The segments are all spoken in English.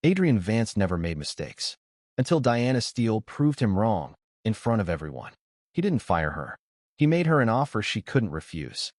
Adrian Vance never made mistakes. Until Diana Steele proved him wrong in front of everyone. He didn't fire her. He made her an offer she couldn't refuse.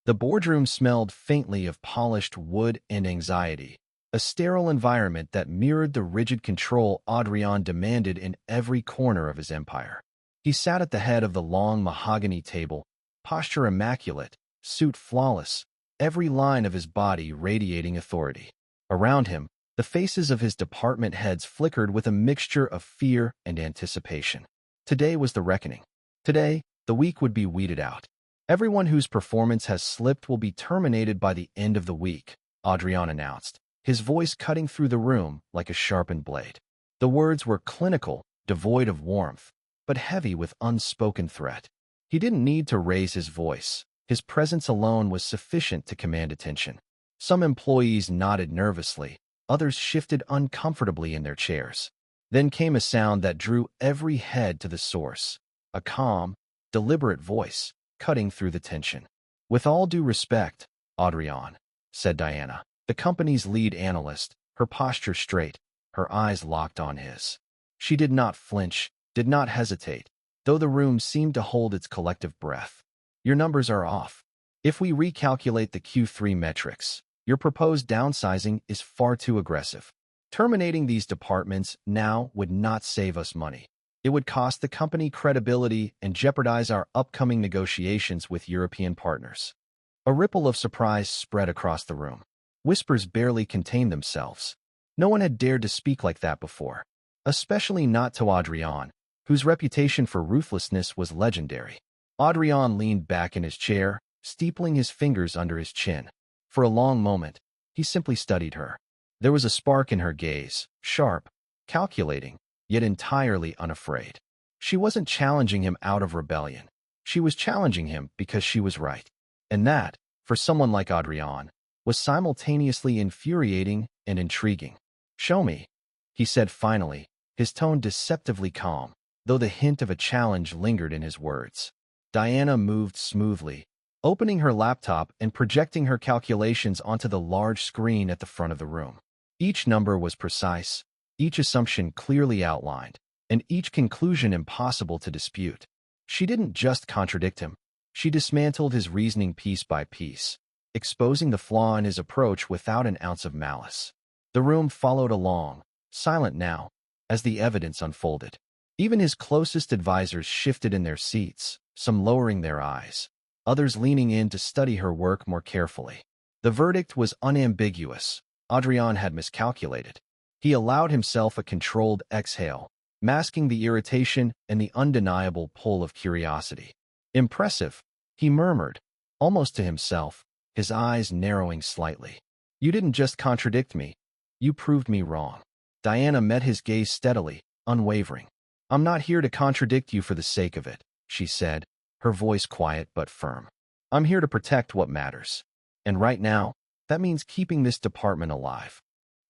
The boardroom smelled faintly of polished wood and anxiety, a sterile environment that mirrored the rigid control Adrian demanded in every corner of his empire. He sat at the head of the long mahogany table, posture immaculate, suit flawless, every line of his body radiating authority. Around him, the faces of his department heads flickered with a mixture of fear and anticipation. Today was the reckoning. Today, the week would be weeded out. Everyone whose performance has slipped will be terminated by the end of the week, Adrian announced, his voice cutting through the room like a sharpened blade. The words were clinical, devoid of warmth, but heavy with unspoken threat. He didn't need to raise his voice. His presence alone was sufficient to command attention. Some employees nodded nervously, others shifted uncomfortably in their chairs. Then came a sound that drew every head to the source, a calm, deliberate voice, cutting through the tension. "With all due respect, Adrian," said Diana, the company's lead analyst, her posture straight, her eyes locked on his. She did not flinch, did not hesitate, though the room seemed to hold its collective breath. "Your numbers are off. If we recalculate the Q3 metrics, your proposed downsizing is far too aggressive. Terminating these departments now would not save us money. It would cost the company credibility and jeopardize our upcoming negotiations with European partners." A ripple of surprise spread across the room. Whispers barely contained themselves. No one had dared to speak like that before, especially not to Adrian, whose reputation for ruthlessness was legendary. Adrian leaned back in his chair, steepling his fingers under his chin. For a long moment, he simply studied her. There was a spark in her gaze, sharp, calculating, yet entirely unafraid. She wasn't challenging him out of rebellion. She was challenging him because she was right. And that, for someone like Adrian, was simultaneously infuriating and intriguing. "Show me," he said finally, his tone deceptively calm, though the hint of a challenge lingered in his words. Diana moved smoothly, opening her laptop and projecting her calculations onto the large screen at the front of the room. Each number was precise, each assumption clearly outlined, and each conclusion impossible to dispute. She didn't just contradict him. She dismantled his reasoning piece by piece, exposing the flaw in his approach without an ounce of malice. The room followed along, silent now, as the evidence unfolded. Even his closest advisors shifted in their seats, some lowering their eyes, others leaning in to study her work more carefully. The verdict was unambiguous. Adrian had miscalculated. He allowed himself a controlled exhale, masking the irritation and the undeniable pull of curiosity. "Impressive," he murmured, almost to himself, his eyes narrowing slightly. "You didn't just contradict me. You proved me wrong." Diana met his gaze steadily, unwavering. "I'm not here to contradict you for the sake of it," she said, her voice quiet but firm. "I'm here to protect what matters. And right now, that means keeping this department alive."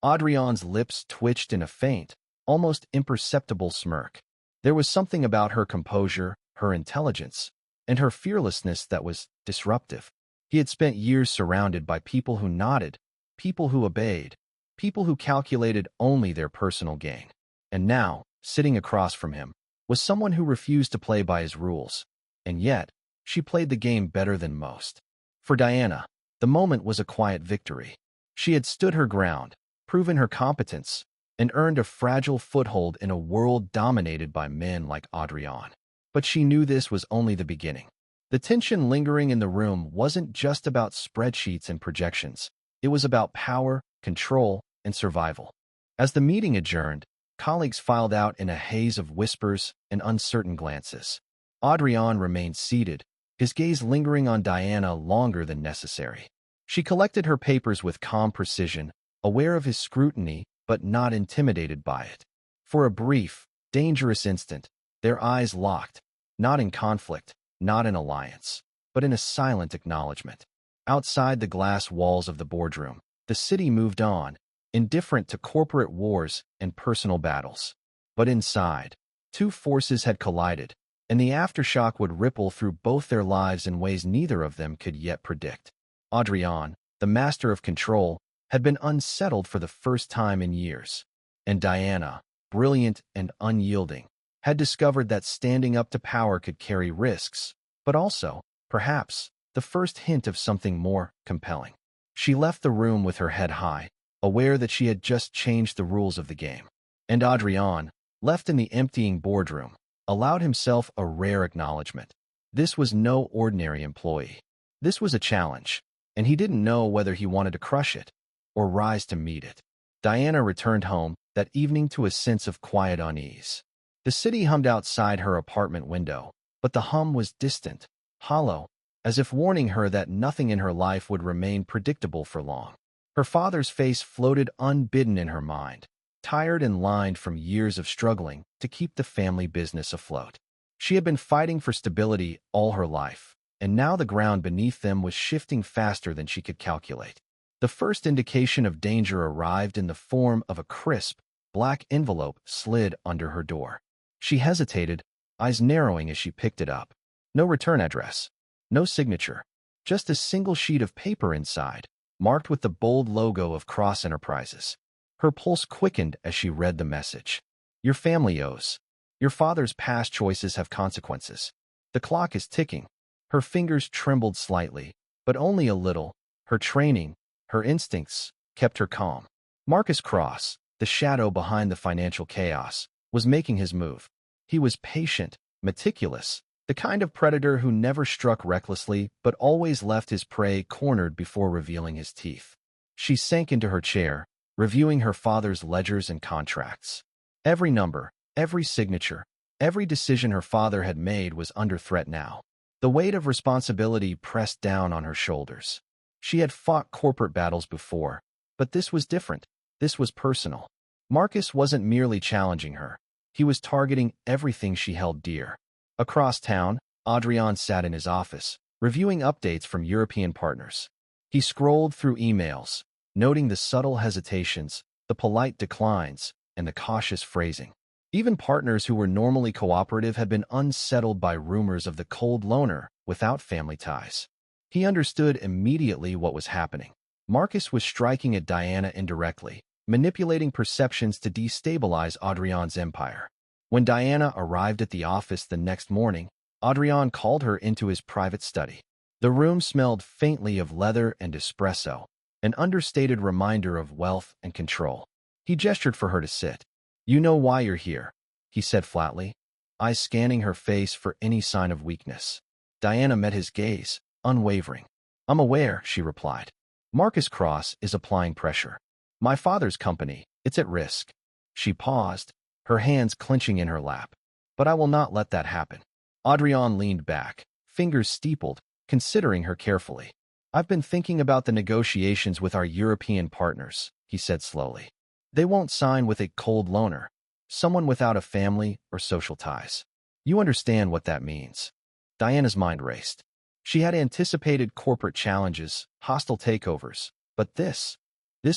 Adrian's lips twitched in a faint, almost imperceptible smirk. There was something about her composure, her intelligence, and her fearlessness that was disruptive. He had spent years surrounded by people who nodded, people who obeyed, people who calculated only their personal gain. And now, sitting across from him, was someone who refused to play by his rules. And yet, she played the game better than most. For Diana, the moment was a quiet victory. She had stood her ground, proven her competence, and earned a fragile foothold in a world dominated by men like Adrian. But she knew this was only the beginning. The tension lingering in the room wasn't just about spreadsheets and projections. It was about power, control, and survival. As the meeting adjourned, colleagues filed out in a haze of whispers and uncertain glances. Adrian remained seated, his gaze lingering on Diana longer than necessary. She collected her papers with calm precision, aware of his scrutiny, but not intimidated by it. For a brief, dangerous instant, their eyes locked, not in conflict, not in alliance, but in a silent acknowledgement. Outside the glass walls of the boardroom, the city moved on, indifferent to corporate wars and personal battles. But inside, two forces had collided, and the aftershock would ripple through both their lives in ways neither of them could yet predict. Adrian, the master of control, had been unsettled for the first time in years. And Diana, brilliant and unyielding, had discovered that standing up to power could carry risks, but also, perhaps, the first hint of something more compelling. She left the room with her head high, aware that she had just changed the rules of the game. And Adrian, left in the emptying boardroom, allowed himself a rare acknowledgement. This was no ordinary employee. This was a challenge, and he didn't know whether he wanted to crush it or rise to meet it. Diana returned home that evening to a sense of quiet unease. The city hummed outside her apartment window, but the hum was distant, hollow, as if warning her that nothing in her life would remain predictable for long. Her father's face floated unbidden in her mind, tired and lined from years of struggling to keep the family business afloat. She had been fighting for stability all her life, and now the ground beneath them was shifting faster than she could calculate. The first indication of danger arrived in the form of a crisp, black envelope slid under her door. She hesitated, eyes narrowing as she picked it up. No return address, no signature, just a single sheet of paper inside, marked with the bold logo of Cross Enterprises. Her pulse quickened as she read the message. Your family owes. Your father's past choices have consequences. The clock is ticking. Her fingers trembled slightly, but only a little. Her training, her instincts, kept her calm. Marcus Cross, the shadow behind the financial chaos, was making his move. He was patient, meticulous, the kind of predator who never struck recklessly but always left his prey cornered before revealing his teeth. She sank into her chair, reviewing her father's ledgers and contracts. Every number, every signature, every decision her father had made was under threat now. The weight of responsibility pressed down on her shoulders. She had fought corporate battles before, but this was different. This was personal. Marcus wasn't merely challenging her. He was targeting everything she held dear. Across town, Adrian sat in his office, reviewing updates from European partners. He scrolled through emails, noting the subtle hesitations, the polite declines, and the cautious phrasing. Even partners who were normally cooperative had been unsettled by rumors of the cold loner without family ties. He understood immediately what was happening. Marcus was striking at Diana indirectly, manipulating perceptions to destabilize Adrian's empire. When Diana arrived at the office the next morning, Adrian called her into his private study. The room smelled faintly of leather and espresso, an understated reminder of wealth and control. He gestured for her to sit. You know why you're here, he said flatly, eyes scanning her face for any sign of weakness. Diana met his gaze, unwavering. I'm aware, she replied. Marcus Cross is applying pressure. My father's company, it's at risk. She paused, her hands clenching in her lap. But I will not let that happen. Adrian leaned back, fingers steepled, considering her carefully. I've been thinking about the negotiations with our European partners, he said slowly. They won't sign with a cold loner, someone without a family or social ties. You understand what that means. Diana's mind raced. She had anticipated corporate challenges, hostile takeovers, but this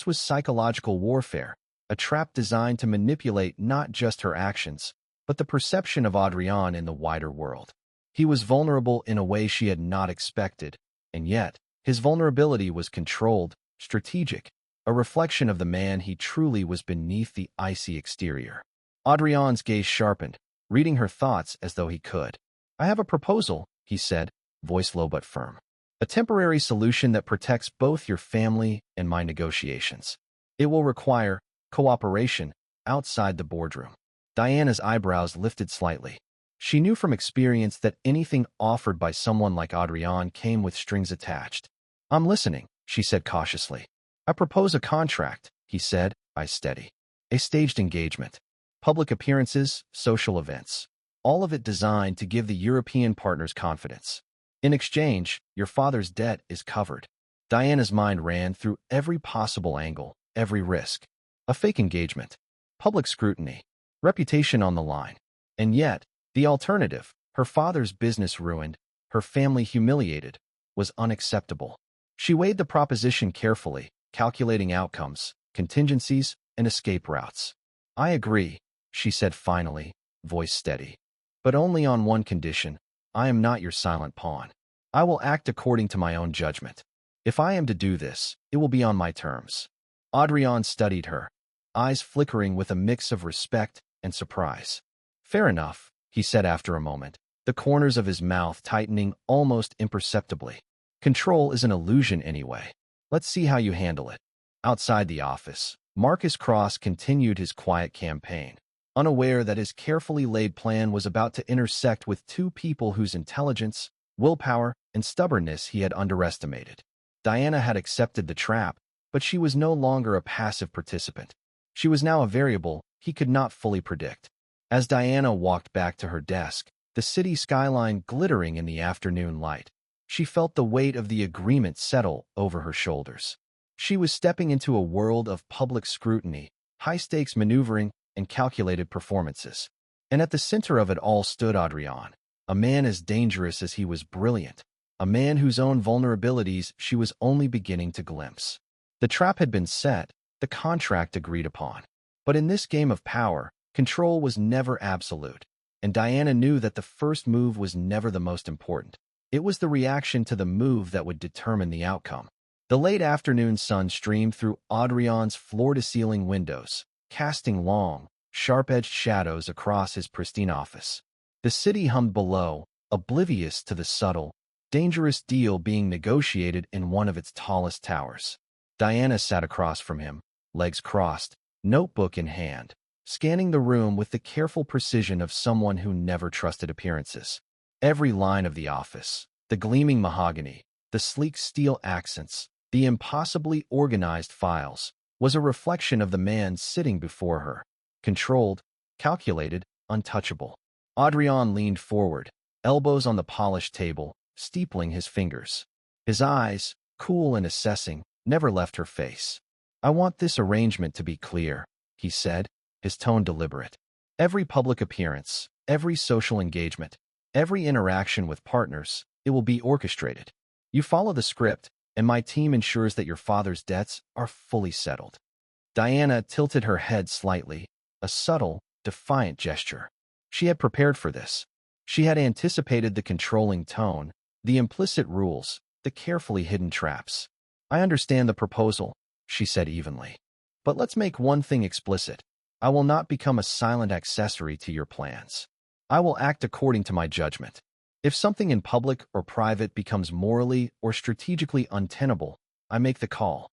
was psychological warfare, a trap designed to manipulate not just her actions, but the perception of Adrian in the wider world. He was vulnerable in a way she had not expected, and yet, his vulnerability was controlled, strategic, a reflection of the man he truly was beneath the icy exterior. Adrian's gaze sharpened, reading her thoughts as though he could. I have a proposal, he said, voice low but firm. A temporary solution that protects both your family and my negotiations. It will require cooperation outside the boardroom. Diana's eyebrows lifted slightly. She knew from experience that anything offered by someone like Adrian came with strings attached. I'm listening, she said cautiously. I propose a contract, he said, eyes steady. A staged engagement. Public appearances, social events. All of it designed to give the European partners confidence. In exchange, your father's debt is covered. Diana's mind ran through every possible angle, every risk. A fake engagement. Public scrutiny. Reputation on the line. And yet, the alternative, her father's business ruined, her family humiliated, was unacceptable. She weighed the proposition carefully, calculating outcomes, contingencies, and escape routes. I agree, she said finally, voice steady. But only on one condition. I am not your silent pawn. I will act according to my own judgment. If I am to do this, it will be on my terms. Adrian studied her, eyes flickering with a mix of respect and surprise. Fair enough, he said after a moment, the corners of his mouth tightening almost imperceptibly. Control is an illusion anyway. Let's see how you handle it. Outside the office, Marcus Cross continued his quiet campaign, unaware that his carefully laid plan was about to intersect with two people whose intelligence, willpower, and stubbornness he had underestimated. Diana had accepted the trap, but she was no longer a passive participant. She was now a variable he could not fully predict. As Diana walked back to her desk, the city skyline glittering in the afternoon light, she felt the weight of the agreement settle over her shoulders. She was stepping into a world of public scrutiny, high-stakes maneuvering, and calculated performances. And at the center of it all stood Adrian, a man as dangerous as he was brilliant, a man whose own vulnerabilities she was only beginning to glimpse. The trap had been set, the contract agreed upon. But in this game of power, control was never absolute, and Diana knew that the first move was never the most important. It was the reaction to the move that would determine the outcome. The late afternoon sun streamed through Adrian's floor-to-ceiling windows, casting long, sharp-edged shadows across his pristine office. The city hummed below, oblivious to the subtle, dangerous deal being negotiated in one of its tallest towers. Diana sat across from him, legs crossed, notebook in hand, scanning the room with the careful precision of someone who never trusted appearances. Every line of the office, the gleaming mahogany, the sleek steel accents, the impossibly organized files, was a reflection of the man sitting before her, controlled, calculated, untouchable. Adrian leaned forward, elbows on the polished table, steepling his fingers. His eyes, cool and assessing, never left her face. "I want this arrangement to be clear," he said, his tone deliberate. "Every public appearance, every social engagement, every interaction with partners, it will be orchestrated. You follow the script, and my team ensures that your father's debts are fully settled." Diana tilted her head slightly, a subtle, defiant gesture. She had prepared for this. She had anticipated the controlling tone, the implicit rules, the carefully hidden traps. "I understand the proposal," she said evenly. "But let's make one thing explicit. I will not become a silent accessory to your plans. I will act according to my judgment. If something in public or private becomes morally or strategically untenable, I make the call."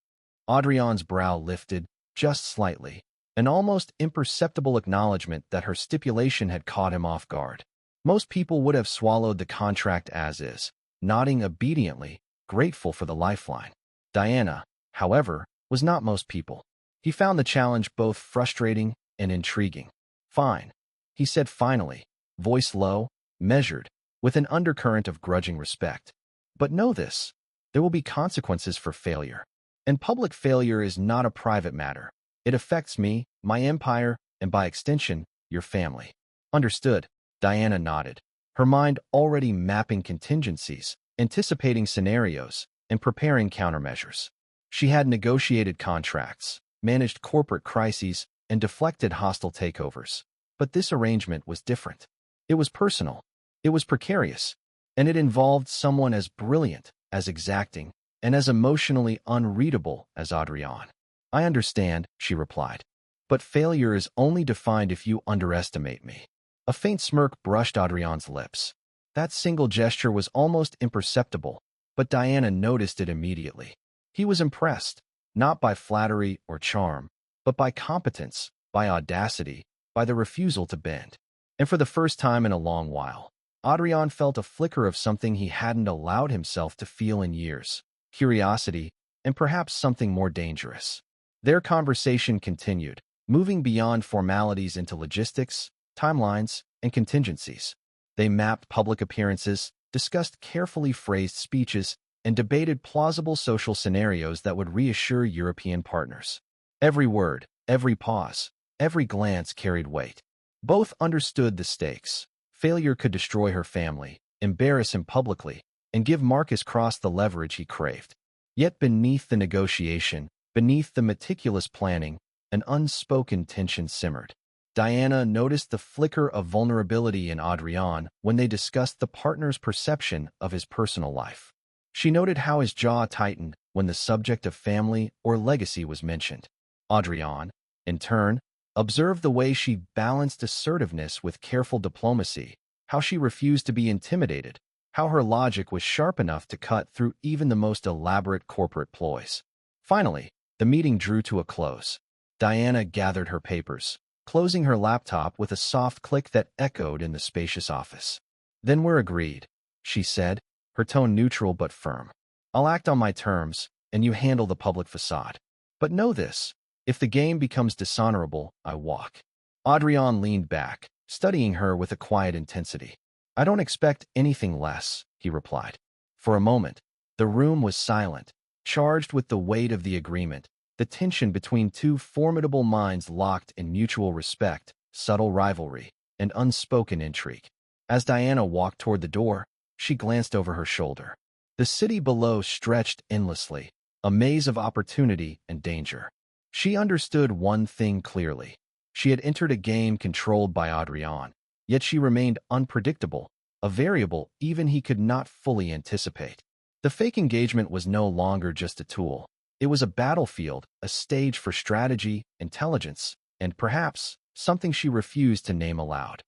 Adrian's brow lifted, just slightly, an almost imperceptible acknowledgement that her stipulation had caught him off guard. Most people would have swallowed the contract as is, nodding obediently, grateful for the lifeline. Diana, however, was not most people. He found the challenge both frustrating and intriguing. "Fine," he said finally, voice low, measured, with an undercurrent of grudging respect. "But know this, there will be consequences for failure. And public failure is not a private matter. It affects me, my empire, and by extension, your family." "Understood," Diana nodded, her mind already mapping contingencies, anticipating scenarios, and preparing countermeasures. She had negotiated contracts, managed corporate crises, and deflected hostile takeovers. But this arrangement was different. It was personal. It was precarious, and it involved someone as brilliant, as exacting, and as emotionally unreadable as Adrian. "I understand," she replied. "But failure is only defined if you underestimate me." A faint smirk brushed Adrian's lips. That single gesture was almost imperceptible, but Diana noticed it immediately. He was impressed, not by flattery or charm, but by competence, by audacity, by the refusal to bend. And for the first time in a long while, Adrian felt a flicker of something he hadn't allowed himself to feel in years: curiosity, and perhaps something more dangerous. Their conversation continued, moving beyond formalities into logistics, timelines, and contingencies. They mapped public appearances, discussed carefully phrased speeches, and debated plausible social scenarios that would reassure European partners. Every word, every pause, every glance carried weight. Both understood the stakes. Failure could destroy her family, embarrass him publicly, and give Marcus Cross the leverage he craved. Yet beneath the negotiation, beneath the meticulous planning, an unspoken tension simmered. Diana noticed the flicker of vulnerability in Adrian when they discussed the partner's perception of his personal life. She noted how his jaw tightened, when the subject of family or legacy was mentioned. Adrian, in turn, observed the way she balanced assertiveness with careful diplomacy, how she refused to be intimidated, how her logic was sharp enough to cut through even the most elaborate corporate ploys. Finally, the meeting drew to a close. Diana gathered her papers, closing her laptop with a soft click that echoed in the spacious office. "Then we're agreed," she said, her tone neutral but firm. "I'll act on my terms, and you handle the public facade. But know this, if the game becomes dishonorable, I walk." Adrian leaned back, studying her with a quiet intensity. "I don't expect anything less," he replied. For a moment, the room was silent, charged with the weight of the agreement, the tension between two formidable minds locked in mutual respect, subtle rivalry, and unspoken intrigue. As Diana walked toward the door, she glanced over her shoulder. The city below stretched endlessly, a maze of opportunity and danger. She understood one thing clearly. She had entered a game controlled by Adrian, yet she remained unpredictable, a variable even he could not fully anticipate. The fake engagement was no longer just a tool. It was a battlefield, a stage for strategy, intelligence, and perhaps something she refused to name aloud.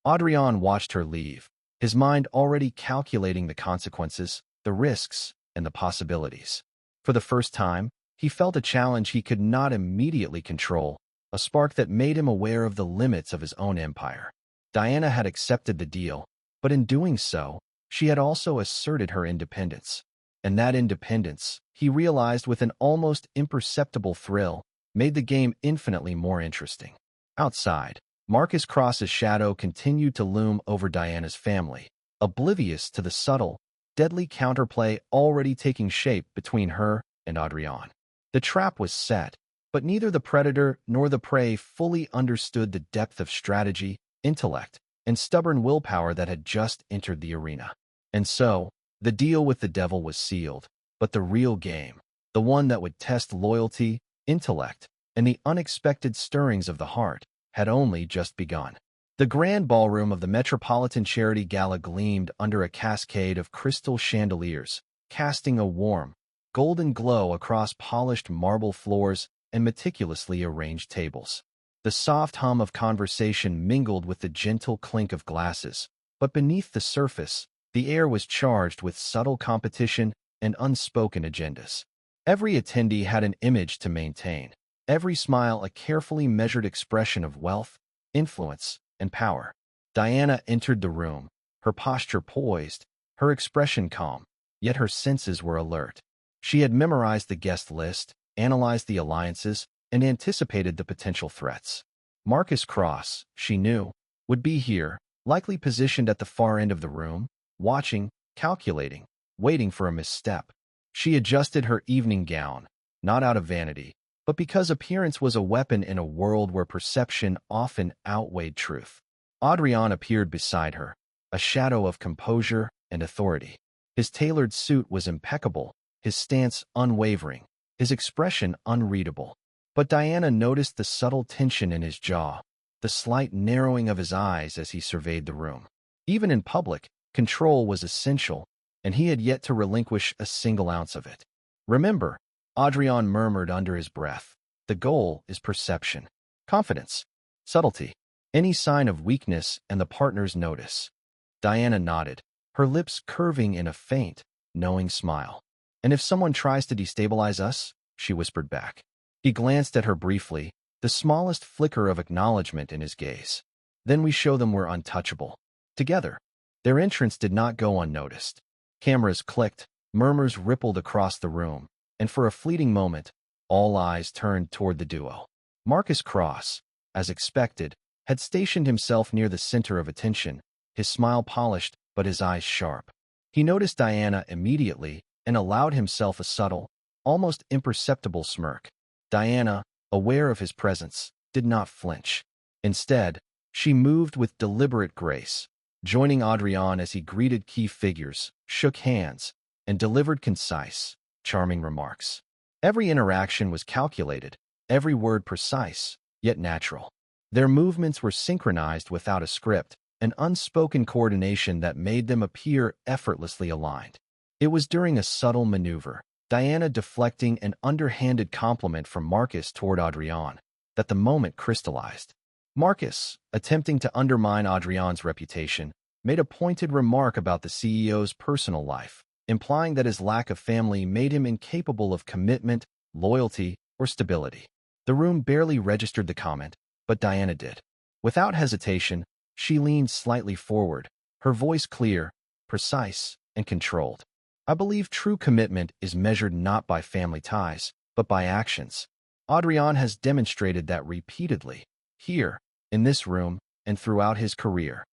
Adrian watched her leave, his mind already calculating the consequences, the risks, and the possibilities. For the first time, he felt a challenge he could not immediately control, a spark that made him aware of the limits of his own empire. Diana had accepted the deal, but in doing so, she had also asserted her independence. And that independence, he realized with an almost imperceptible thrill, made the game infinitely more interesting. Outside, Marcus Cross's shadow continued to loom over Diana's family, oblivious to the subtle, deadly counterplay already taking shape between her and Adrian. The trap was set, but neither the predator nor the prey fully understood the depth of strategy, intellect, and stubborn willpower that had just entered the arena. And so, the deal with the devil was sealed, but the real game, the one that would test loyalty, intellect, and the unexpected stirrings of the heart, had only just begun. The grand ballroom of the Metropolitan Charity Gala gleamed under a cascade of crystal chandeliers, casting a warm, golden glow across polished marble floors and meticulously arranged tables. The soft hum of conversation mingled with the gentle clink of glasses, but beneath the surface, the air was charged with subtle competition and unspoken agendas. Every attendee had an image to maintain, every smile a carefully measured expression of wealth, influence, and power. Diana entered the room, her posture poised, her expression calm, yet her senses were alert. She had memorized the guest list, analyzed the alliances, and anticipated the potential threats. Marcus Cross, she knew, would be here, likely positioned at the far end of the room, watching, calculating, waiting for a misstep. She adjusted her evening gown, not out of vanity, but because appearance was a weapon in a world where perception often outweighed truth. Adrian appeared beside her, a shadow of composure and authority. His tailored suit was impeccable, his stance unwavering, his expression unreadable. But Diana noticed the subtle tension in his jaw, the slight narrowing of his eyes as he surveyed the room. Even in public, control was essential, and he had yet to relinquish a single ounce of it. "Remember," Adrian murmured under his breath, "the goal is perception, confidence, subtlety. Any sign of weakness and the partners notice." Diana nodded, her lips curving in a faint, knowing smile. "And if someone tries to destabilize us?" she whispered back. He glanced at her briefly, the smallest flicker of acknowledgement in his gaze. "Then we show them we're untouchable." Together, their entrance did not go unnoticed. Cameras clicked, murmurs rippled across the room, and for a fleeting moment, all eyes turned toward the duo. Marcus Cross, as expected, had stationed himself near the center of attention, his smile polished but his eyes sharp. He noticed Diana immediately and allowed himself a subtle, almost imperceptible smirk. Diana, aware of his presence, did not flinch. Instead, she moved with deliberate grace, joining Adrian as he greeted key figures, shook hands, and delivered concise, charming remarks. Every interaction was calculated, every word precise, yet natural. Their movements were synchronized without a script, an unspoken coordination that made them appear effortlessly aligned. It was during a subtle maneuver, Diana deflecting an underhanded compliment from Marcus toward Adrian that the moment crystallized. Marcus, attempting to undermine Adrian's reputation, made a pointed remark about the CEO's personal life, implying that his lack of family made him incapable of commitment, loyalty, or stability. The room barely registered the comment, but Diana did. Without hesitation, she leaned slightly forward, her voice clear, precise, and controlled. I believe true commitment is measured not by family ties, but by actions. Adrian has demonstrated that repeatedly, here, in this room, and throughout his career.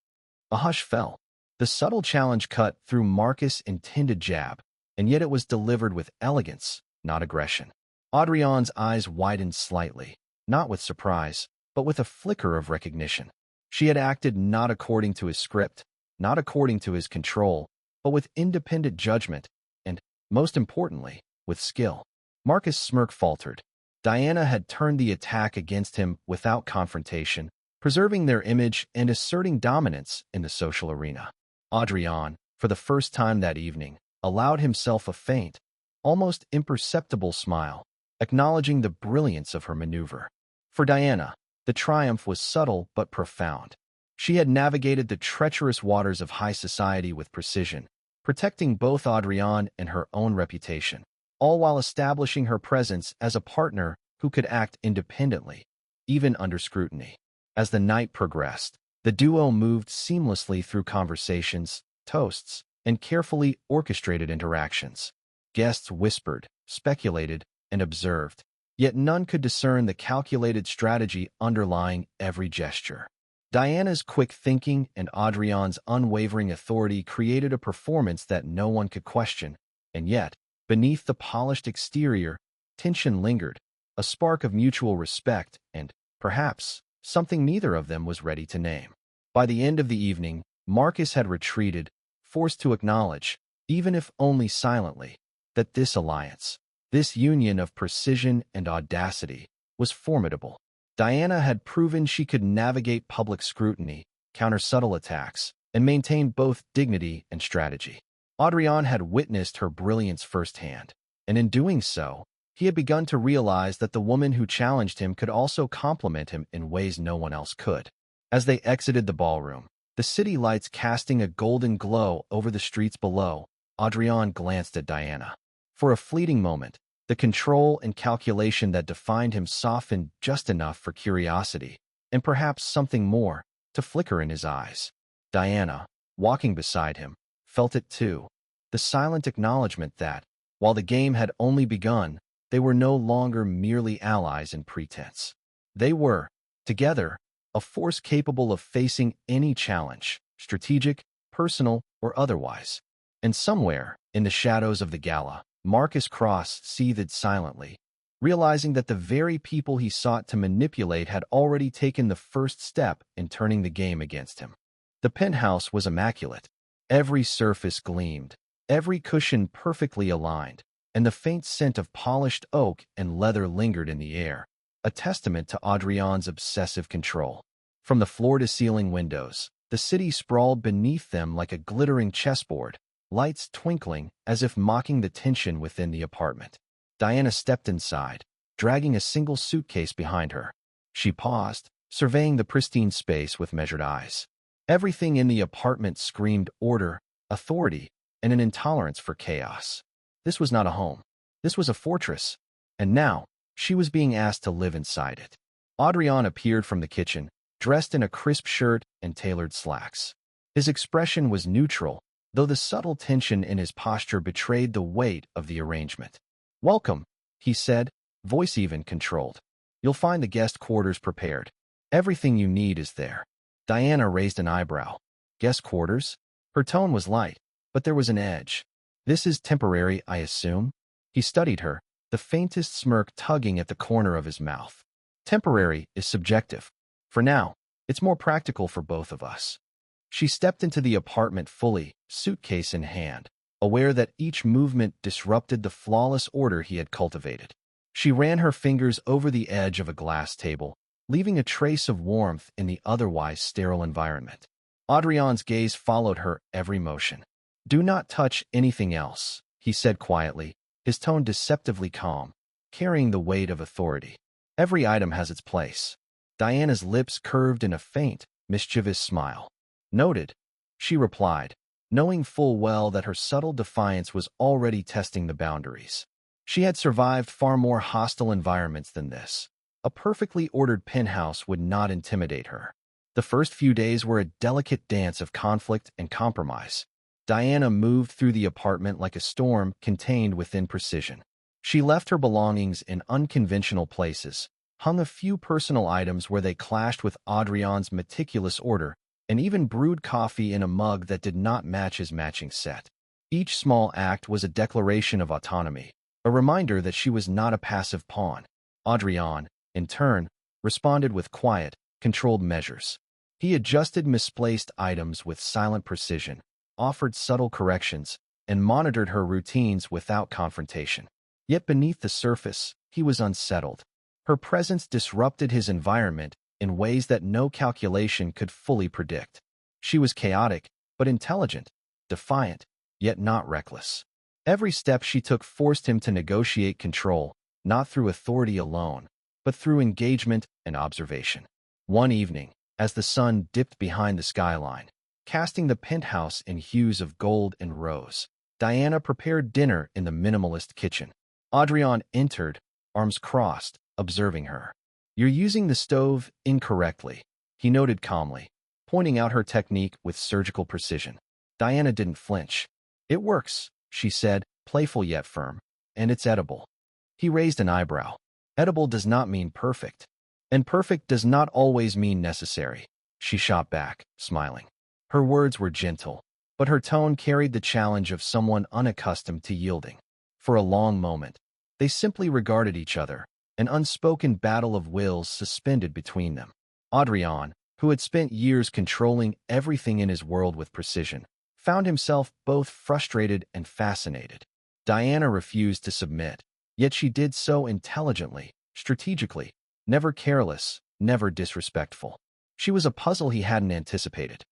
A hush fell. The subtle challenge cut through Marcus' intended jab, and yet it was delivered with elegance, not aggression. Adrian's eyes widened slightly, not with surprise, but with a flicker of recognition. She had acted not according to his script, not according to his control, but with independent judgment, and, most importantly, with skill. Marcus' smirk faltered. Diana had turned the attack against him without confrontation, preserving their image and asserting dominance in the social arena. Adrian, for the first time that evening, allowed himself a faint, almost imperceptible smile, acknowledging the brilliance of her maneuver. For Diana, the triumph was subtle but profound. She had navigated the treacherous waters of high society with precision, protecting both Adrian and her own reputation, all while establishing her presence as a partner who could act independently, even under scrutiny. As the night progressed, the duo moved seamlessly through conversations, toasts, and carefully orchestrated interactions. Guests whispered, speculated, and observed, yet none could discern the calculated strategy underlying every gesture. Diana's quick thinking and Adrian's unwavering authority created a performance that no one could question, and yet, beneath the polished exterior, tension lingered, a spark of mutual respect and, perhaps, something neither of them was ready to name. By the end of the evening, Marcus had retreated, forced to acknowledge, even if only silently, that this alliance, this union of precision and audacity, was formidable. Diana had proven she could navigate public scrutiny, counter subtle attacks, and maintain both dignity and strategy. Adrian had witnessed her brilliance firsthand, and in doing so, he had begun to realize that the woman who challenged him could also complement him in ways no one else could. As they exited the ballroom, the city lights casting a golden glow over the streets below, Adrian glanced at Diana. For a fleeting moment, the control and calculation that defined him softened just enough for curiosity, and perhaps something more, to flicker in his eyes. Diana, walking beside him, felt it too, the silent acknowledgement that, while the game had only begun, they were no longer merely allies in pretense. They were, together, a force capable of facing any challenge, strategic, personal, or otherwise. And somewhere, in the shadows of the gala, Marcus Cross seethed silently, realizing that the very people he sought to manipulate had already taken the first step in turning the game against him. The penthouse was immaculate. Every surface gleamed, every cushion perfectly aligned, and the faint scent of polished oak and leather lingered in the air, a testament to Adrian's obsessive control. From the floor-to-ceiling windows, the city sprawled beneath them like a glittering chessboard, lights twinkling as if mocking the tension within the apartment. Diana stepped inside, dragging a single suitcase behind her. She paused, surveying the pristine space with measured eyes. Everything in the apartment screamed order, authority, and an intolerance for chaos. This was not a home. This was a fortress. And now, she was being asked to live inside it. Adrian appeared from the kitchen, dressed in a crisp shirt and tailored slacks. His expression was neutral, though the subtle tension in his posture betrayed the weight of the arrangement. "Welcome," he said, voice even controlled. "You'll find the guest quarters prepared. Everything you need is there." Diana raised an eyebrow. "Guest quarters?" Her tone was light, but there was an edge. "This is temporary, I assume?" He studied her, the faintest smirk tugging at the corner of his mouth. "Temporary is subjective. For now, it's more practical for both of us." She stepped into the apartment fully, suitcase in hand, aware that each movement disrupted the flawless order he had cultivated. She ran her fingers over the edge of a glass table, leaving a trace of warmth in the otherwise sterile environment. Adrian's gaze followed her every motion. "Do not touch anything else," he said quietly, his tone deceptively calm, carrying the weight of authority. Every item has its place. Diana's lips curved in a faint, mischievous smile. Noted, she replied, knowing full well that her subtle defiance was already testing the boundaries. She had survived far more hostile environments than this. A perfectly ordered penthouse would not intimidate her. The first few days were a delicate dance of conflict and compromise. Diana moved through the apartment like a storm contained within precision. She left her belongings in unconventional places, hung a few personal items where they clashed with Adrian's meticulous order, and even brewed coffee in a mug that did not match his matching set. Each small act was a declaration of autonomy, a reminder that she was not a passive pawn. Adrian, in turn, responded with quiet, controlled measures. He adjusted misplaced items with silent precision, offered subtle corrections, and monitored her routines without confrontation. Yet beneath the surface, he was unsettled. Her presence disrupted his environment in ways that no calculation could fully predict. She was chaotic, but intelligent, defiant, yet not reckless. Every step she took forced him to negotiate control, not through authority alone, but through engagement and observation. One evening, as the sun dipped behind the skyline, casting the penthouse in hues of gold and rose, Diana prepared dinner in the minimalist kitchen. Adrian entered, arms crossed, observing her. "You're using the stove incorrectly," he noted calmly, pointing out her technique with surgical precision. Diana didn't flinch. "It works," she said, playful yet firm, "and it's edible." He raised an eyebrow. "Edible does not mean perfect. And perfect does not always mean necessary," she shot back, smiling. Her words were gentle, but her tone carried the challenge of someone unaccustomed to yielding. For a long moment, they simply regarded each other, an unspoken battle of wills suspended between them. Adrian, who had spent years controlling everything in his world with precision, found himself both frustrated and fascinated. Diana refused to submit, yet she did so intelligently, strategically, never careless, never disrespectful. She was a puzzle he hadn't anticipated.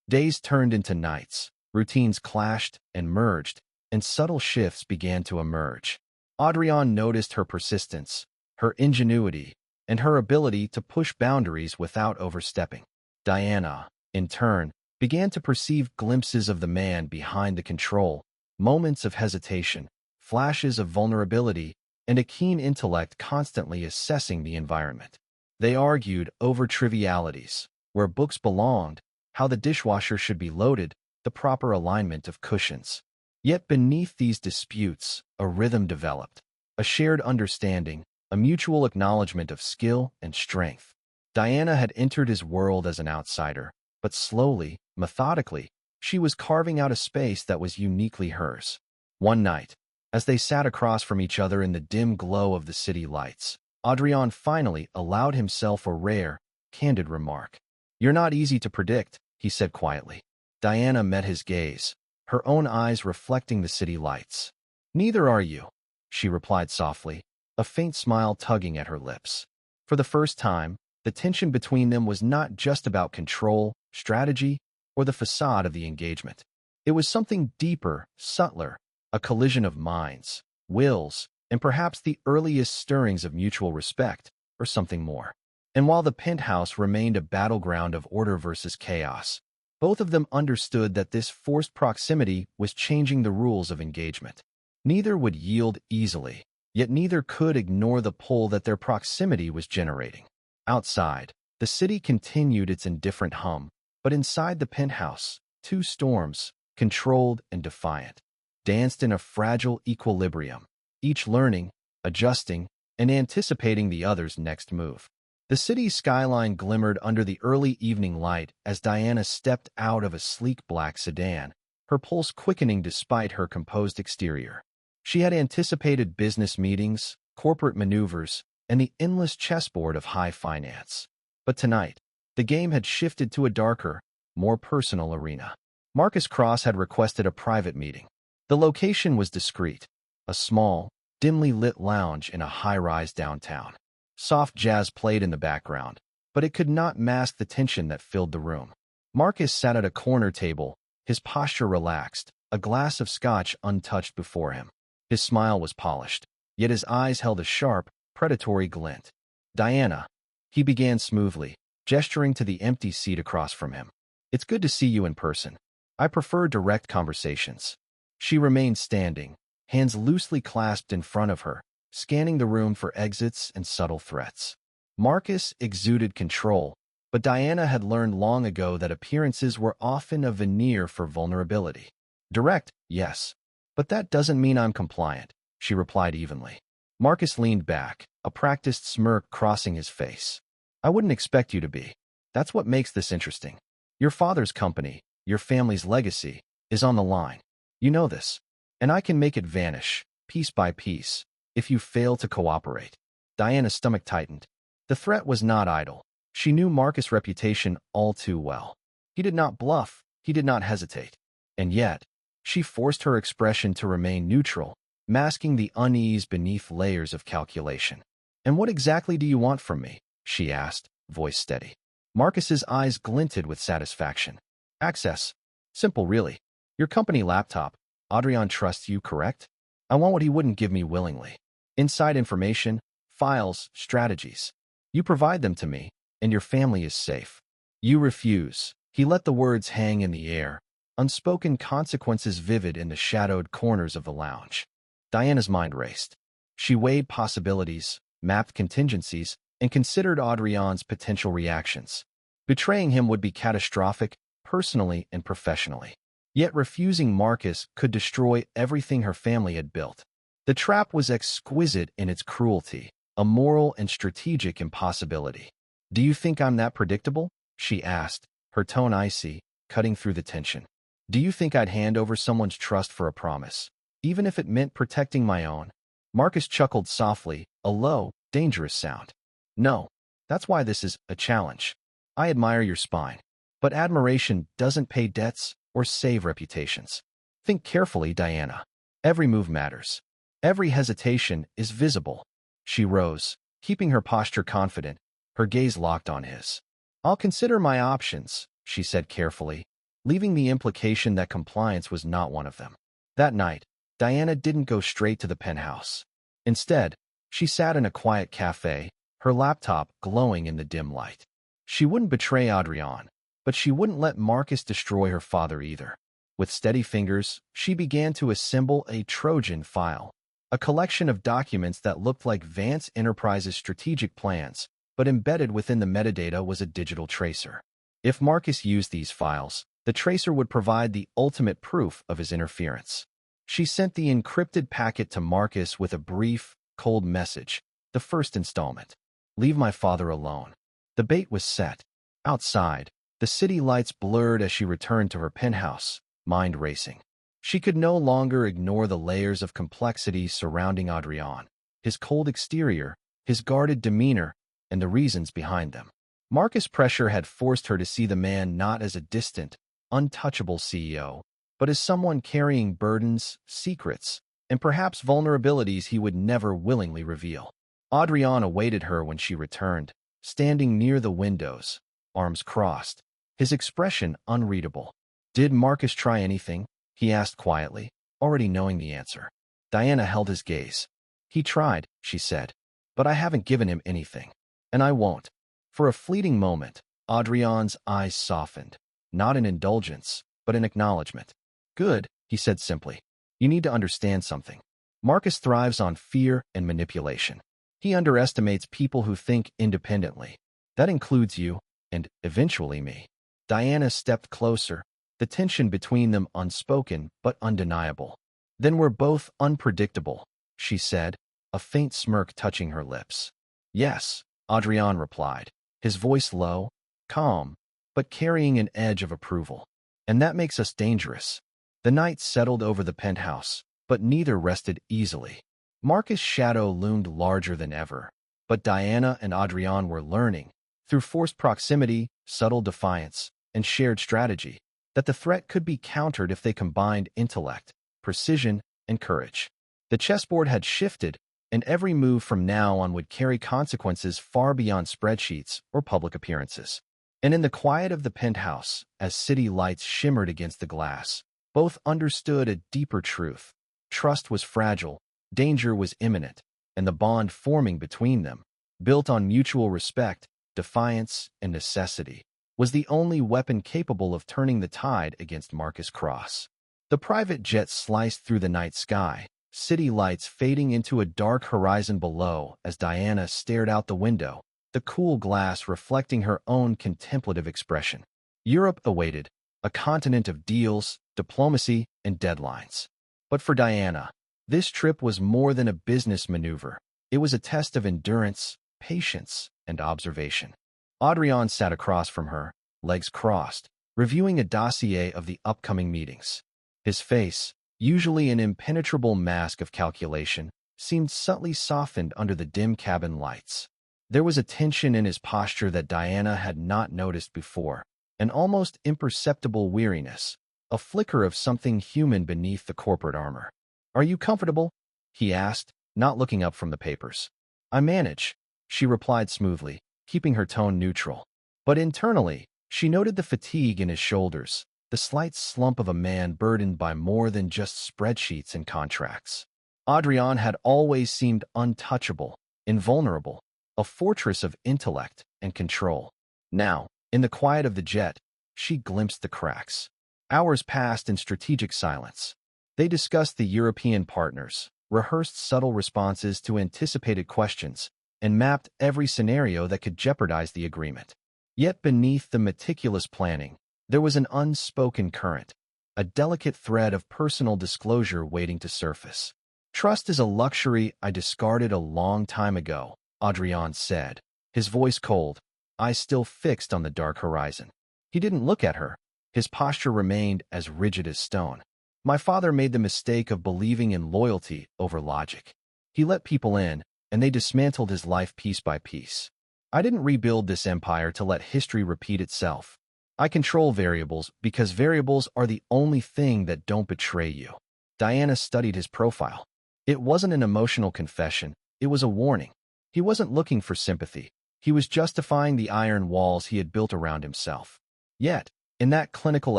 Days turned into nights, routines clashed and merged, and subtle shifts began to emerge. Adrian noticed her persistence, her ingenuity, and her ability to push boundaries without overstepping. Diana, in turn, began to perceive glimpses of the man behind the control, moments of hesitation, flashes of vulnerability, and a keen intellect constantly assessing the environment. They argued over trivialities, where books belonged, how the dishwasher should be loaded, the proper alignment of cushions. Yet beneath these disputes, a rhythm developed, a shared understanding, a mutual acknowledgement of skill and strength. Diana had entered his world as an outsider, but slowly, methodically, she was carving out a space that was uniquely hers. One night, as they sat across from each other in the dim glow of the city lights, Adrian finally allowed himself a rare, candid remark. "You're not easy to predict," he said quietly. Diana met his gaze, her own eyes reflecting the city lights. "Neither are you," she replied softly, a faint smile tugging at her lips. For the first time, the tension between them was not just about control, strategy, or the facade of the engagement. It was something deeper, subtler, a collision of minds, wills, and perhaps the earliest stirrings of mutual respect, or something more. And while the penthouse remained a battleground of order versus chaos, both of them understood that this forced proximity was changing the rules of engagement. Neither would yield easily, yet neither could ignore the pull that their proximity was generating. Outside, the city continued its indifferent hum, but inside the penthouse, two storms, controlled and defiant, danced in a fragile equilibrium, each learning, adjusting, and anticipating the other's next move. The city's skyline glimmered under the early evening light as Diana stepped out of a sleek black sedan, her pulse quickening despite her composed exterior. She had anticipated business meetings, corporate maneuvers, and the endless chessboard of high finance. But tonight, the game had shifted to a darker, more personal arena. Marcus Cross had requested a private meeting. The location was discreet, a small, dimly lit lounge in a high-rise downtown. Soft jazz played in the background, but it could not mask the tension that filled the room. Marcus sat at a corner table, his posture relaxed, a glass of scotch untouched before him. His smile was polished, yet his eyes held a sharp, predatory glint. Diana, he began smoothly, gesturing to the empty seat across from him. It's good to see you in person. I prefer direct conversations. She remained standing, hands loosely clasped in front of her, scanning the room for exits and subtle threats. Marcus exuded control, but Diana had learned long ago that appearances were often a veneer for vulnerability. Direct, yes, but that doesn't mean I'm compliant, she replied evenly. Marcus leaned back, a practiced smirk crossing his face. I wouldn't expect you to be. That's what makes this interesting. Your father's company, your family's legacy, is on the line. You know this, and I can make it vanish, piece by piece, if you fail to cooperate. Diana's stomach tightened. The threat was not idle. She knew Marcus' reputation all too well. He did not bluff, he did not hesitate. And yet, she forced her expression to remain neutral, masking the unease beneath layers of calculation. And what exactly do you want from me? She asked, voice steady. Marcus's eyes glinted with satisfaction. Access. Simple, really. Your company laptop. Adrian trusts you, correct? I want what he wouldn't give me willingly. Inside information, files, strategies. You provide them to me, and your family is safe. You refuse. He let the words hang in the air, unspoken consequences vivid in the shadowed corners of the lounge. Diana's mind raced. She weighed possibilities, mapped contingencies, and considered Adrian's potential reactions. Betraying him would be catastrophic, personally and professionally. Yet refusing Marcus could destroy everything her family had built. The trap was exquisite in its cruelty, a moral and strategic impossibility. Do you think I'm that predictable? She asked, her tone icy, cutting through the tension. Do you think I'd hand over someone's trust for a promise, even if it meant protecting my own? Marcus chuckled softly, a low, dangerous sound. No, that's why this is a challenge. I admire your spine, but admiration doesn't pay debts or save reputations. Think carefully, Diana. Every move matters. Every hesitation is visible. She rose, keeping her posture confident, her gaze locked on his. I'll consider my options, she said carefully, leaving the implication that compliance was not one of them. That night, Diana didn't go straight to the penthouse. Instead, she sat in a quiet cafe, her laptop glowing in the dim light. She wouldn't betray Adrian, but she wouldn't let Marcus destroy her father either. With steady fingers, she began to assemble a Trojan file, a collection of documents that looked like Vance Enterprises' strategic plans, but embedded within the metadata was a digital tracer. If Marcus used these files, the tracer would provide the ultimate proof of his interference. She sent the encrypted packet to Marcus with a brief, cold message, the first installment. Leave my father alone. The bait was set. Outside, the city lights blurred as she returned to her penthouse, mind racing. She could no longer ignore the layers of complexity surrounding Adrian, his cold exterior, his guarded demeanor, and the reasons behind them. Marcus' pressure had forced her to see the man not as a distant, untouchable CEO, but as someone carrying burdens, secrets, and perhaps vulnerabilities he would never willingly reveal. Adrian awaited her when she returned, standing near the windows, arms crossed, his expression unreadable. Did Marcus try anything? He asked quietly, already knowing the answer. Diana held his gaze. He tried, she said, but I haven't given him anything. And I won't. For a fleeting moment, Adrian's eyes softened, not in indulgence, but in acknowledgement. Good, he said simply. You need to understand something. Marcus thrives on fear and manipulation. He underestimates people who think independently. That includes you, and eventually me. Diana stepped closer, the tension between them unspoken but undeniable. Then we're both unpredictable, she said, a faint smirk touching her lips. Yes, Adrian replied, his voice low, calm, but carrying an edge of approval. And that makes us dangerous. The night settled over the penthouse, but neither rested easily. Marcus' shadow loomed larger than ever, but Diana and Adrian were learning, through forced proximity, subtle defiance, and shared strategy, that the threat could be countered if they combined intellect, precision, and courage. The chessboard had shifted, and every move from now on would carry consequences far beyond spreadsheets or public appearances. And in the quiet of the penthouse, as city lights shimmered against the glass, both understood a deeper truth. Trust was fragile, Danger was imminent, and the bond forming between them, built on mutual respect, defiance, and necessity, was the only weapon capable of turning the tide against Marcus Cross. The private jet sliced through the night sky, city lights fading into a dark horizon below as Diana stared out the window, the cool glass reflecting her own contemplative expression. Europe awaited, a continent of deals, diplomacy, and deadlines. But for Diana, this trip was more than a business maneuver. It was a test of endurance, patience, and observation. Adrian sat across from her, legs crossed, reviewing a dossier of the upcoming meetings. His face, usually an impenetrable mask of calculation, seemed subtly softened under the dim cabin lights. There was a tension in his posture that Diana had not noticed before, an almost imperceptible weariness, a flicker of something human beneath the corporate armor. "Are you comfortable?" he asked, not looking up from the papers. "I manage," she replied smoothly, keeping her tone neutral. But internally, she noted the fatigue in his shoulders, the slight slump of a man burdened by more than just spreadsheets and contracts. Adrian had always seemed untouchable, invulnerable, a fortress of intellect and control. Now, in the quiet of the jet, she glimpsed the cracks. Hours passed in strategic silence. They discussed the European partners, rehearsed subtle responses to anticipated questions, and mapped every scenario that could jeopardize the agreement. Yet beneath the meticulous planning, there was an unspoken current, a delicate thread of personal disclosure waiting to surface. "Trust is a luxury I discarded a long time ago," Adrian said, his voice cold, eyes still fixed on the dark horizon. He didn't look at her. His posture remained as rigid as stone. "My father made the mistake of believing in loyalty over logic. He let people in, and they dismantled his life piece by piece. I didn't rebuild this empire to let history repeat itself. I control variables because variables are the only thing that don't betray you." Diana studied his profile. It wasn't an emotional confession, it was a warning. He wasn't looking for sympathy. He was justifying the iron walls he had built around himself. Yet, in that clinical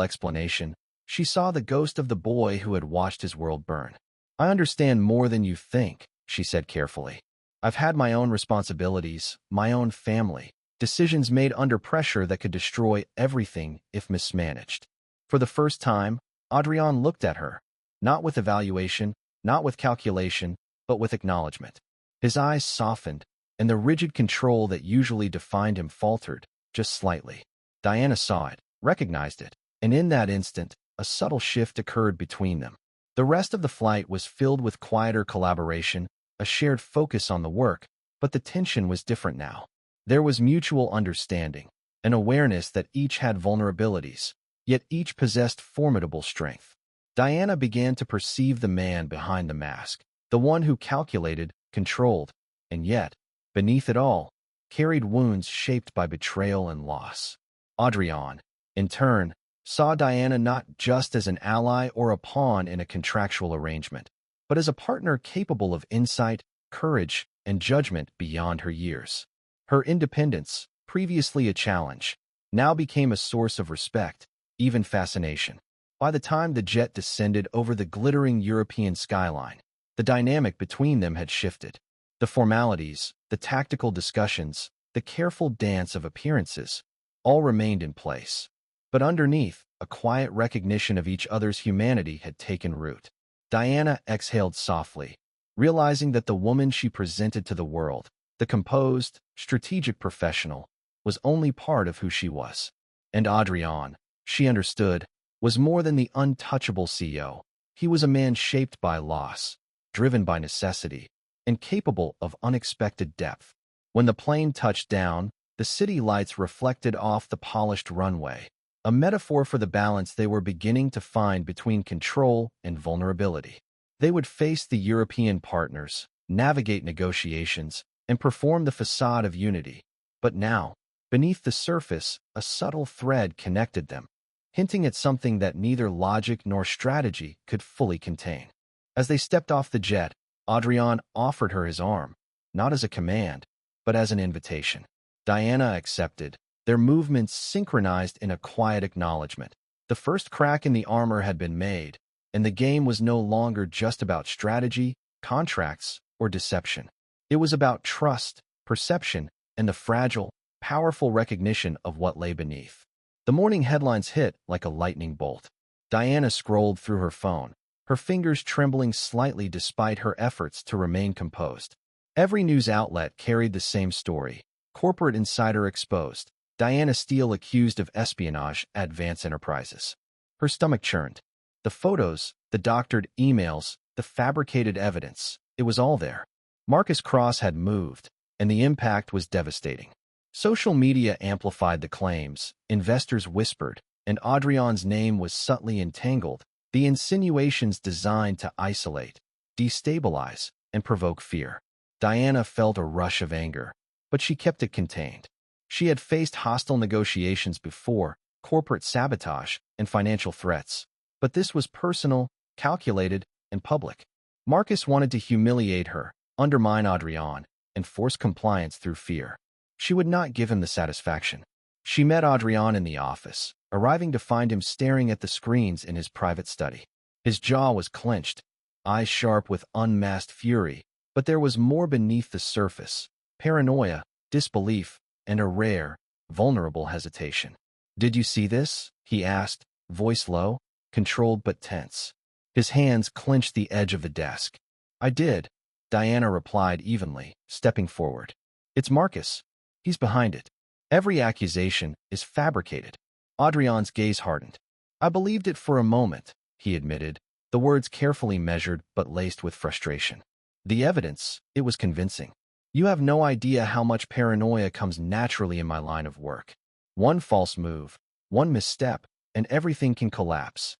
explanation, she saw the ghost of the boy who had watched his world burn. "I understand more than you think," she said carefully. "I've had my own responsibilities, my own family, decisions made under pressure that could destroy everything if mismanaged." For the first time, Adrian looked at her, not with evaluation, not with calculation, but with acknowledgement. His eyes softened, and the rigid control that usually defined him faltered, just slightly. Diana saw it, recognized it, and in that instant, a subtle shift occurred between them. The rest of the flight was filled with quieter collaboration, a shared focus on the work, but the tension was different now. There was mutual understanding, an awareness that each had vulnerabilities, yet each possessed formidable strength. Diana began to perceive the man behind the mask, the one who calculated, controlled, and yet, beneath it all, carried wounds shaped by betrayal and loss. Adrian, in turn, saw Diana not just as an ally or a pawn in a contractual arrangement, but as a partner capable of insight, courage, and judgment beyond her years. Her independence, previously a challenge, now became a source of respect, even fascination. By the time the jet descended over the glittering European skyline, the dynamic between them had shifted. The formalities, the tactical discussions, the careful dance of appearances, all remained in place. But underneath, a quiet recognition of each other's humanity had taken root. Diana exhaled softly, realizing that the woman she presented to the world, the composed, strategic professional, was only part of who she was. And Adrian, she understood, was more than the untouchable CEO. He was a man shaped by loss, driven by necessity, and capable of unexpected depth. When the plane touched down, the city lights reflected off the polished runway, a metaphor for the balance they were beginning to find between control and vulnerability. They would face the European partners, navigate negotiations, and perform the facade of unity. But now, beneath the surface, a subtle thread connected them, hinting at something that neither logic nor strategy could fully contain. As they stepped off the jet, Adrian offered her his arm, not as a command, but as an invitation. Diana accepted, their movements synchronized in a quiet acknowledgement. The first crack in the armor had been made, and the game was no longer just about strategy, contracts, or deception. It was about trust, perception, and the fragile, powerful recognition of what lay beneath. The morning headlines hit like a lightning bolt. Diana scrolled through her phone, her fingers trembling slightly despite her efforts to remain composed. Every news outlet carried the same story. Corporate insider exposed. Diana Steele accused of espionage at Vance Enterprises. Her stomach churned. The photos, the doctored emails, the fabricated evidence, it was all there. Marcus Cross had moved, and the impact was devastating. Social media amplified the claims, investors whispered, and Adrian's name was subtly entangled, the insinuations designed to isolate, destabilize, and provoke fear. Diana felt a rush of anger, but she kept it contained. She had faced hostile negotiations before, corporate sabotage, and financial threats. But this was personal, calculated, and public. Marcus wanted to humiliate her, undermine Adrian, and force compliance through fear. She would not give him the satisfaction. She met Adrian in the office, arriving to find him staring at the screens in his private study. His jaw was clenched, eyes sharp with unmasked fury, but there was more beneath the surface: paranoia, disbelief, and a rare, vulnerable hesitation. "Did you see this?" he asked, voice low, controlled but tense. His hands clenched the edge of the desk. "I did," Diana replied evenly, stepping forward. "It's Marcus. He's behind it. Every accusation is fabricated." Adrian's gaze hardened. "I believed it for a moment," he admitted, the words carefully measured but laced with frustration. "The evidence, it was convincing. You have no idea how much paranoia comes naturally in my line of work. One false move, one misstep, and everything can collapse."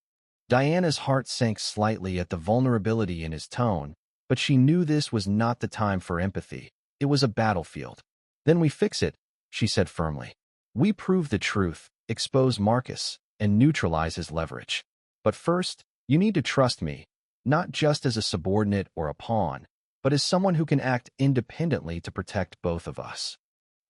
Diana's heart sank slightly at the vulnerability in his tone, but she knew this was not the time for empathy. It was a battlefield. "Then we fix it," she said firmly. "We prove the truth, expose Marcus, and neutralize his leverage. But first, you need to trust me, not just as a subordinate or a pawn, but as someone who can act independently to protect both of us."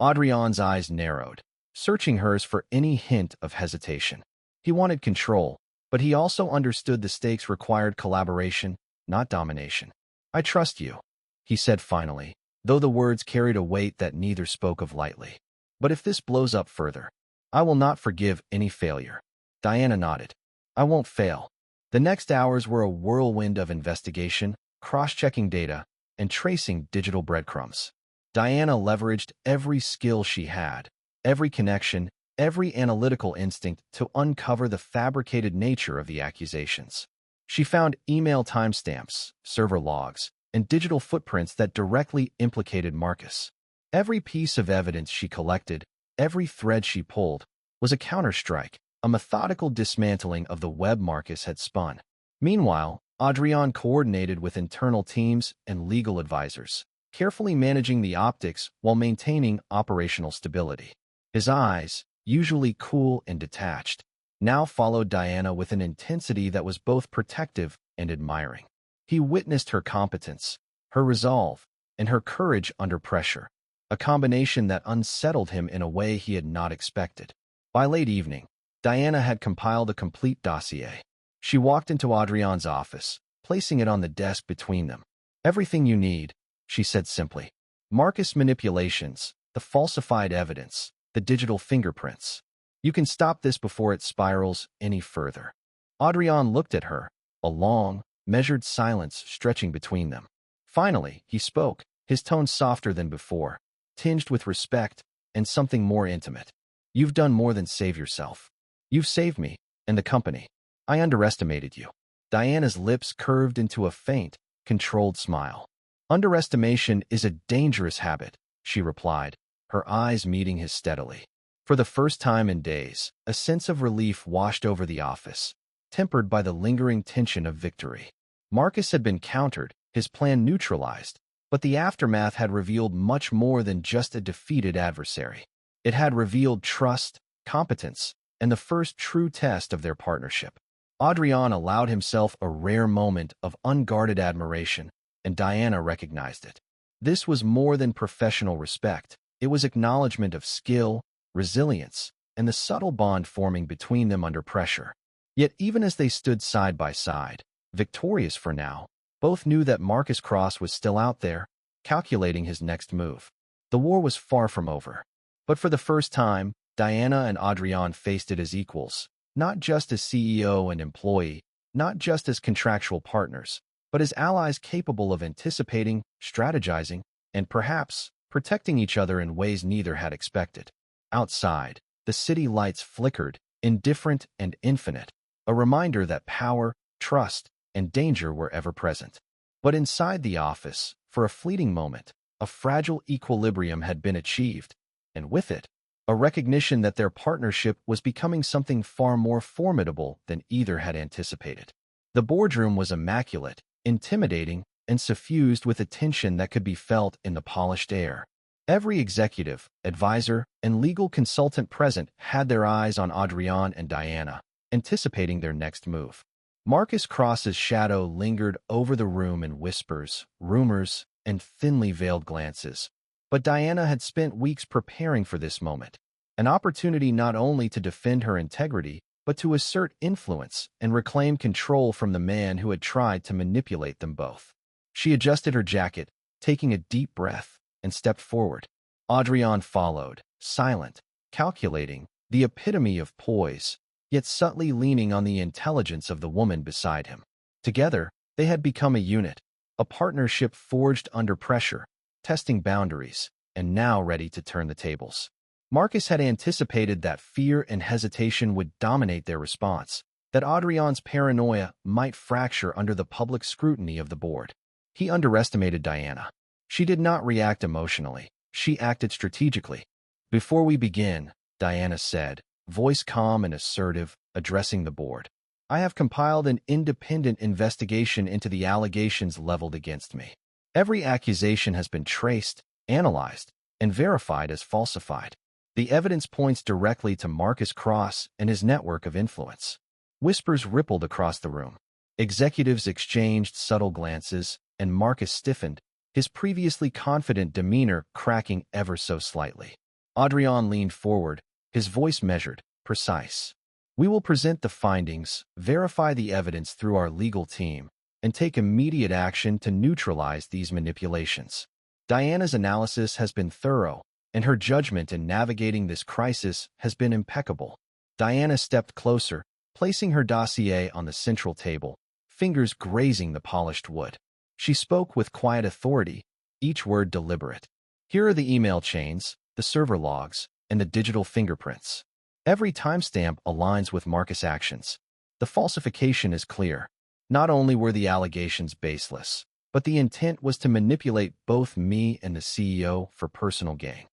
Adrian's eyes narrowed, searching hers for any hint of hesitation. He wanted control, but he also understood the stakes required collaboration, not domination. "I trust you," he said finally, though the words carried a weight that neither spoke of lightly. "But if this blows up further, I will not forgive any failure." Diana nodded. "I won't fail." The next hours were a whirlwind of investigation, cross-checking data, and tracing digital breadcrumbs. Diana leveraged every skill she had, every connection, every analytical instinct to uncover the fabricated nature of the accusations. She found email timestamps, server logs, and digital footprints that directly implicated Marcus. Every piece of evidence she collected, every thread she pulled, was a counterstrike, a methodical dismantling of the web Marcus had spun. Meanwhile, Adrian coordinated with internal teams and legal advisors, carefully managing the optics while maintaining operational stability. His eyes, usually cool and detached, now followed Diana with an intensity that was both protective and admiring. He witnessed her competence, her resolve, and her courage under pressure, a combination that unsettled him in a way he had not expected. By late evening, Diana had compiled a complete dossier. She walked into Adrian's office, placing it on the desk between them. "Everything you need," she said simply. "Marcus manipulations, the falsified evidence, the digital fingerprints. You can stop this before it spirals any further." Adrian looked at her, a long, measured silence stretching between them. Finally, he spoke, his tone softer than before, tinged with respect and something more intimate. "You've done more than save yourself. You've saved me, and the company. I underestimated you." Diana's lips curved into a faint, controlled smile. "Underestimation is a dangerous habit," she replied, her eyes meeting his steadily. For the first time in days, a sense of relief washed over the office, tempered by the lingering tension of victory. Marcus had been countered, his plan neutralized, but the aftermath had revealed much more than just a defeated adversary. It had revealed trust, competence, and the first true test of their partnership. Adrian allowed himself a rare moment of unguarded admiration, and Diana recognized it. This was more than professional respect. It was acknowledgement of skill, resilience, and the subtle bond forming between them under pressure. Yet even as they stood side by side, victorious for now, Both knew that Marcus Cross was still out there, calculating his next move. The war was far from over. But for the first time, Diana and Adrian faced it as equals, not just as CEO and employee, not just as contractual partners, but as allies capable of anticipating, strategizing, and perhaps protecting each other in ways neither had expected. Outside, the city lights flickered, indifferent and infinite, a reminder that power, trust, and danger were ever present. But inside the office, for a fleeting moment, a fragile equilibrium had been achieved, and with it, a recognition that their partnership was becoming something far more formidable than either had anticipated. The boardroom was immaculate, intimidating, and suffused with a tension that could be felt in the polished air. Every executive, advisor, and legal consultant present had their eyes on Adrian and Diana, anticipating their next move. Marcus Cross's shadow lingered over the room in whispers, rumors, and thinly veiled glances. But Diana had spent weeks preparing for this moment, an opportunity not only to defend her integrity, but to assert influence and reclaim control from the man who had tried to manipulate them both. She adjusted her jacket, taking a deep breath, and stepped forward. Adrian followed, silent, calculating, the epitome of poise, yet subtly leaning on the intelligence of the woman beside him. Together, they had become a unit, a partnership forged under pressure, testing boundaries, and now ready to turn the tables. Marcus had anticipated that fear and hesitation would dominate their response, that Adrian's paranoia might fracture under the public scrutiny of the board. He underestimated Diana. She did not react emotionally. She acted strategically. "Before we begin," Diana said, voice calm and assertive, addressing the board, "I have compiled an independent investigation into the allegations leveled against me. Every accusation has been traced, analyzed, and verified as falsified. The evidence points directly to Marcus Cross and his network of influence." Whispers rippled across the room. Executives exchanged subtle glances, and Marcus stiffened, his previously confident demeanor cracking ever so slightly. Adrian leaned forward, his voice measured, precise. "We will present the findings, verify the evidence through our legal team, and take immediate action to neutralize these manipulations." Diana's analysis has been thorough, and her judgment in navigating this crisis has been impeccable. Diana stepped closer, placing her dossier on the central table, fingers grazing the polished wood. She spoke with quiet authority, each word deliberate. "Here are the email chains, the server logs, and the digital fingerprints. Every timestamp aligns with Marcus' actions. The falsification is clear. Not only were the allegations baseless, but the intent was to manipulate both me and the CEO for personal gain."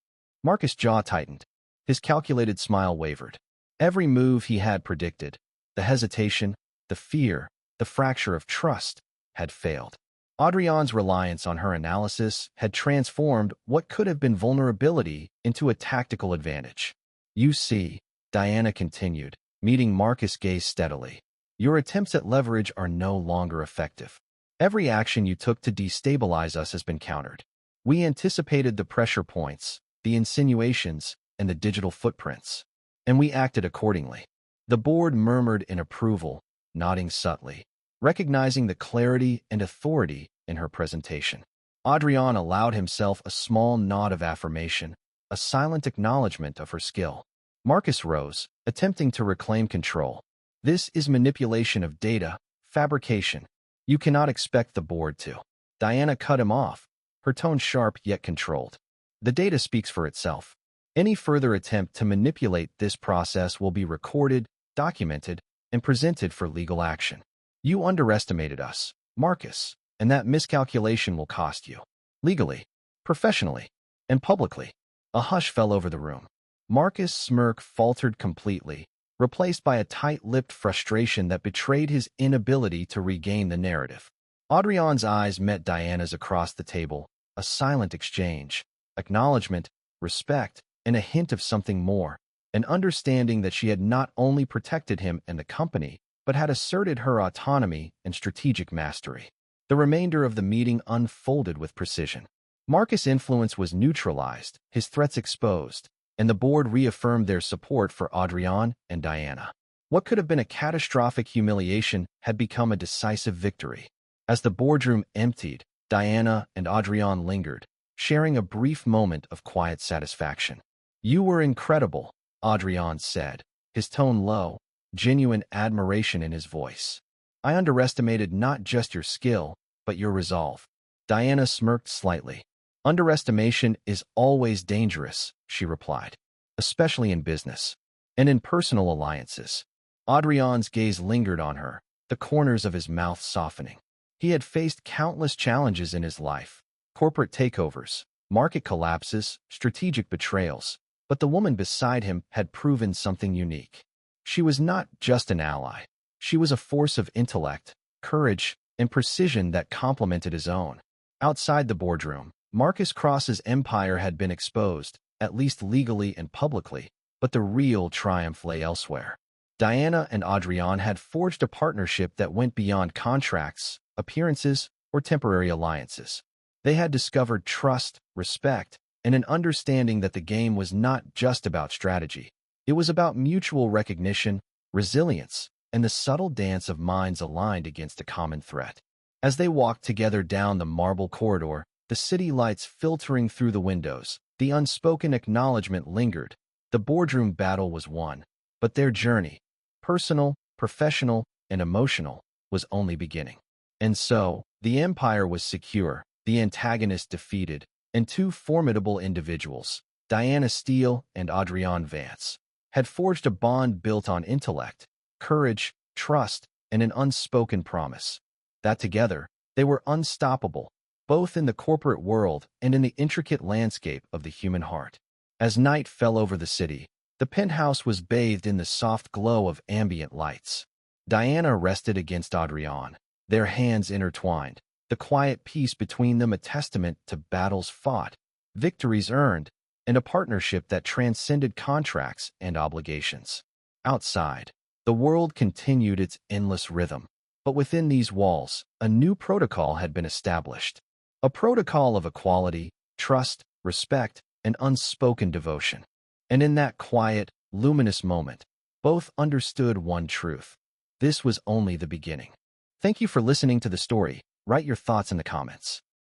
Marcus' jaw tightened. His calculated smile wavered. Every move he had predicted, the hesitation, the fear, the fracture of trust, had failed. Adrian's reliance on her analysis had transformed what could have been vulnerability into a tactical advantage. "You see," Diana continued, meeting Marcus' gaze steadily, "your attempts at leverage are no longer effective. Every action you took to destabilize us has been countered. We anticipated the pressure points, the insinuations, and the digital footprints, and we acted accordingly." The board murmured in approval, nodding subtly, recognizing the clarity and authority in her presentation. Adrian allowed himself a small nod of affirmation, a silent acknowledgement of her skill. Marcus rose, attempting to reclaim control. "This is manipulation of data, fabrication. You cannot expect the board to." Diana cut him off, her tone sharp yet controlled. "The data speaks for itself. Any further attempt to manipulate this process will be recorded, documented, and presented for legal action. You underestimated us, Marcus, and that miscalculation will cost you. Legally, professionally, and publicly." A hush fell over the room. Marcus' smirk faltered completely, replaced by a tight-lipped frustration that betrayed his inability to regain the narrative. Adrian's eyes met Diana's across the table, a silent exchange, acknowledgement, respect, and a hint of something more, an understanding that she had not only protected him and the company, but had asserted her autonomy and strategic mastery. The remainder of the meeting unfolded with precision. Marcus' influence was neutralized, his threats exposed, and the board reaffirmed their support for Adrian and Diana. What could have been a catastrophic humiliation had become a decisive victory. As the boardroom emptied, Diana and Adrian lingered, sharing a brief moment of quiet satisfaction. "You were incredible," Adrian said, his tone low, genuine admiration in his voice. "I underestimated not just your skill, but your resolve." Diana smirked slightly. "Underestimation is always dangerous," she replied, "especially in business and in personal alliances." Adrian's gaze lingered on her, the corners of his mouth softening. He had faced countless challenges in his life: corporate takeovers, market collapses, strategic betrayals. But the woman beside him had proven something unique. She was not just an ally. She was a force of intellect, courage, and precision that complemented his own. Outside the boardroom, Marcus Cross's empire had been exposed, at least legally and publicly, but the real triumph lay elsewhere. Diana and Adrian had forged a partnership that went beyond contracts, appearances, or temporary alliances. They had discovered trust, respect, and an understanding that the game was not just about strategy. It was about mutual recognition, resilience, and the subtle dance of minds aligned against a common threat. As they walked together down the marble corridor, the city lights filtering through the windows, the unspoken acknowledgement lingered. The boardroom battle was won, but their journey, personal, professional, and emotional, was only beginning. And so, the empire was secure, the antagonist defeated, and two formidable individuals, Diana Steele and Adrian Vance, had forged a bond built on intellect, courage, trust, and an unspoken promise that together they were unstoppable, both in the corporate world and in the intricate landscape of the human heart. As night fell over the city, the penthouse was bathed in the soft glow of ambient lights. Diana rested against Adrian, their hands intertwined, the quiet peace between them a testament to battles fought, victories earned, and a partnership that transcended contracts and obligations. Outside, the world continued its endless rhythm, but within these walls, a new protocol had been established. A protocol of equality, trust, respect, and unspoken devotion. And in that quiet, luminous moment, both understood one truth: this was only the beginning. Thank you for listening to the story. Write your thoughts in the comments.